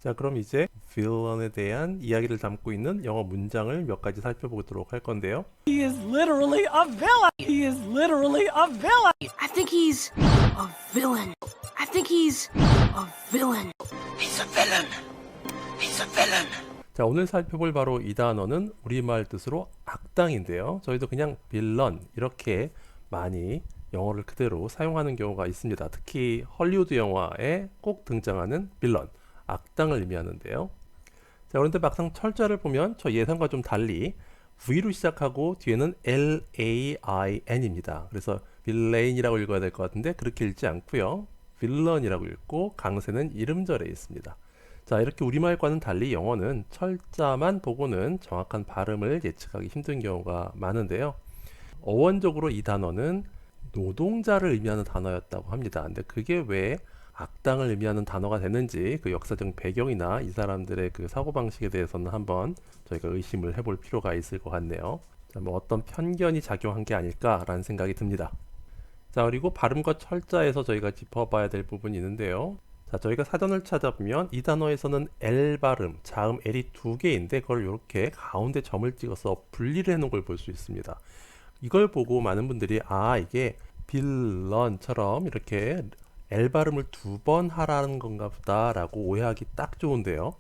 자, 그럼 이제 빌런에 대한 이야기를 담고 있는 영어 문장을 몇 가지 살펴보도록 할 건데요. He is literally a villain. He is literally a villain. I think he's a villain. I think he's a villain. He's a villain. He's a villain. 자, 오늘 살펴볼 바로 이 단어는 우리말 뜻으로 악당인데요. 저희도 그냥 빌런 이렇게 많이 영어를 그대로 사용하는 경우가 있습니다. 특히 헐리우드 영화에 꼭 등장하는 빌런, 악당을 의미하는데요. 자, 그런데 막상 철자를 보면 저 예상과 좀 달리 V로 시작하고 뒤에는 L-A-I-N입니다. 그래서 빌레인이라고 읽어야 될 것 같은데 그렇게 읽지 않고요. 빌런이라고 읽고 강세는 이름절에 있습니다. 자, 이렇게 우리말과는 달리 영어는 철자만 보고는 정확한 발음을 예측하기 힘든 경우가 많은데요. 어원적으로 이 단어는 노동자를 의미하는 단어였다고 합니다. 근데 그게 왜 악당을 의미하는 단어가 됐는지 그 역사적 배경이나 이 사람들의 그 사고방식에 대해서는 한번 저희가 의심을 해볼 필요가 있을 것 같네요. 자, 뭐 어떤 편견이 작용한 게 아닐까라는 생각이 듭니다. 자, 그리고 발음과 철자에서 저희가 짚어봐야 될 부분이 있는데요. 자, 저희가 사전을 찾아보면 이 단어에서는 L 발음, 자음 L이 두 개인데 그걸 이렇게 가운데 점을 찍어서 분리를 해놓은 걸 볼 수 있습니다. 이걸 보고 많은 분들이 이게 빌런처럼 이렇게 L 발음을 두 번 하라는 건가 보다 라고 오해하기 딱 좋은데요.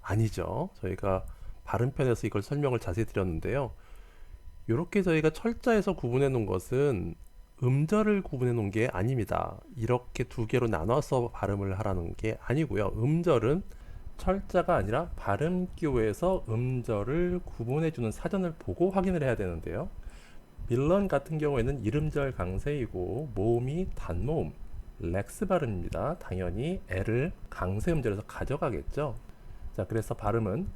아니죠. 저희가 발음편에서 이걸 설명을 자세히 드렸는데요. 이렇게 저희가 철자에서 구분해 놓은 것은 음절을 구분해 놓은 게 아닙니다. 이렇게 두 개로 나눠서 발음을 하라는 게 아니고요. 음절은 철자가 아니라 발음기호에서 음절을 구분해 주는 사전을 보고 확인을 해야 되는데요. 빌런 같은 경우에는 이름절 강세이고 모음이 단모음, 렉스 발음입니다. 당연히 L을 강세 음절에서 가져가겠죠. 자, 그래서 발음은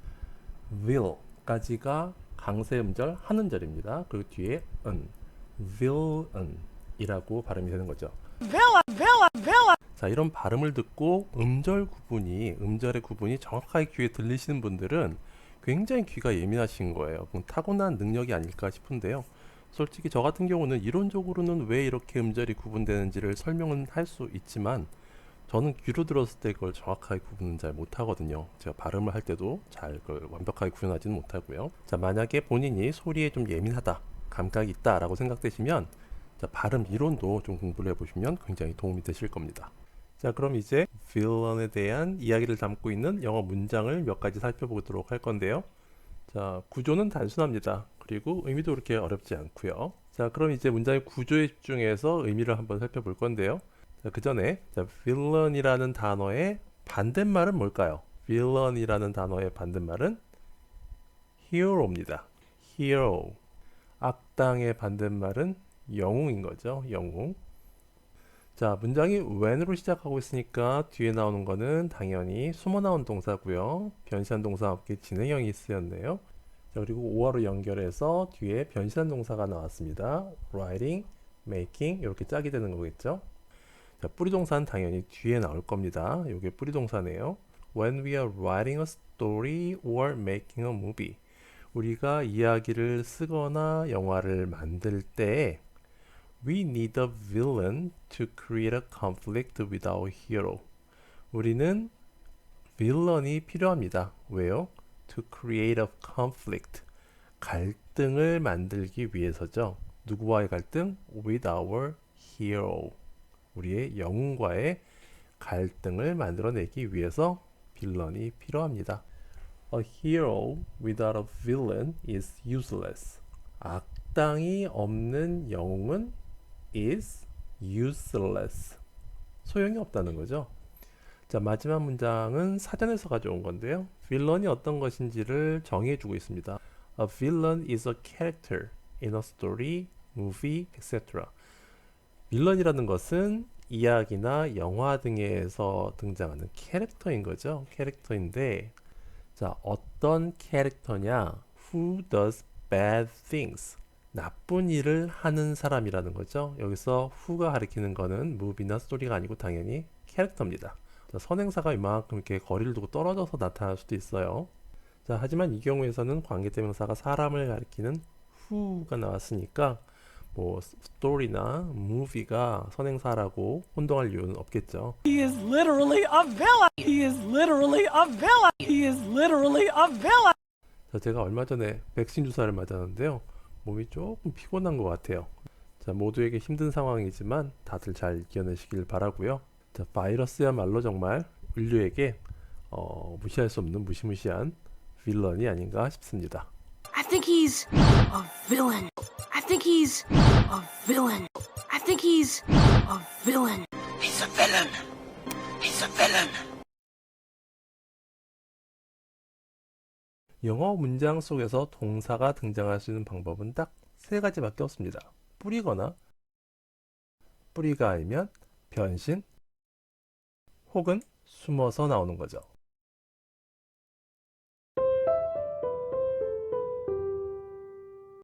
will까지가 강세 음절 한 음절입니다. 그리고 뒤에 villain 이라고 발음이 되는 거죠. 자, 이런 발음을 듣고 음절의 구분이 정확하게 귀에 들리시는 분들은 굉장히 귀가 예민하신 거예요. 타고난 능력이 아닐까 싶은데요. 솔직히 저 같은 경우는 이론적으로는 왜 이렇게 음절이 구분되는지를 설명은 할 수 있지만 저는 귀로 들었을 때 그걸 정확하게 구분은 잘 못하거든요. 제가 발음을 할 때도 잘 그걸 완벽하게 구분하지는 못하고요. 자, 만약에 본인이 소리에 좀 예민하다, 감각이 있다 라고 생각되시면 자, 발음 이론도 좀 공부를 해보시면 굉장히 도움이 되실 겁니다. 자, 그럼 이제 빌런에 대한 이야기를 담고 있는 영어 문장을 몇 가지 살펴보도록 할 건데요. 자, 구조는 단순합니다. 그리고 의미도 그렇게 어렵지 않고요. 자, 그럼 이제 문장의 구조에 집중해서 의미를 한번 살펴볼 건데요. 자, 그 전에 villain이라는 단어의 반대말은 뭘까요? villain이라는 단어의 반대말은 hero입니다. hero. 악당의 반대말은 영웅인 거죠. 영웅. 자, 문장이 when으로 시작하고 있으니까 뒤에 나오는 거는 당연히 숨어 나온 동사고요. 변시한 동사와 함께 진행형이 쓰였네요. 자, 그리고 오어로 연결해서 뒤에 변시한 동사가 나왔습니다. writing, making 이렇게 짝이 되는 거겠죠. 자, 뿌리 동사는 당연히 뒤에 나올 겁니다. 이게 뿌리 동사네요. When we are writing a story or making a movie. 우리가 이야기를 쓰거나 영화를 만들 때 We need a villain to create a conflict with our hero. 우리는 빌런이 필요합니다. 왜요? To create a conflict. 갈등을 만들기 위해서죠. 누구와의 갈등? With our hero. 우리의 영웅과의 갈등을 만들어내기 위해서 빌런이 필요합니다. A hero without a villain is useless. 악당이 없는 영웅은 is useless. 소용이 없다는 거죠. 자, 마지막 문장은 사전에서 가져온 건데요. 빌런이 어떤 것인지를 정의해주고 있습니다. A villain is a character in a story, movie, etc. 빌런이라는 것은 이야기나 영화 등에서 등장하는 캐릭터인 거죠. 캐릭터인데, 자, 어떤 캐릭터냐? Who does bad things? 나쁜 일을 하는 사람이라는 거죠. 여기서 who가 가리키는 거는 movie나 스토리가 아니고 당연히 캐릭터입니다. 자, 선행사가 이만큼 이렇게 거리를 두고 떨어져서 나타날 수도 있어요. 자, 하지만 이 경우에서는 관계대명사가 사람을 가리키는 who가 나왔으니까 뭐 스토리나 무비가 선행사라고 혼동할 이유는 없겠죠. He is literally a villain. He is literally a villain. He is literally a villain. 자, 제가 얼마 전에 백신 주사를 맞았는데요. 몸이 조금 피곤한 것 같아요. 자, 모두에게 힘든 상황이지만 다들 잘 이겨내시길 바라고요. 자, 바이러스야말로 정말 인류에게 무시할 수 없는 무시무시한 빌런이 아닌가 싶습니다. I think he's a villain. I think he's a villain. I think he's a villain. He's a villain. He's a villain. 영어 문장 속에서 동사가 등장할 수 있는 방법은 딱 세 가지밖에 없습니다. 뿌리거나, 뿌리가 아니면 변신, 혹은 숨어서 나오는 거죠.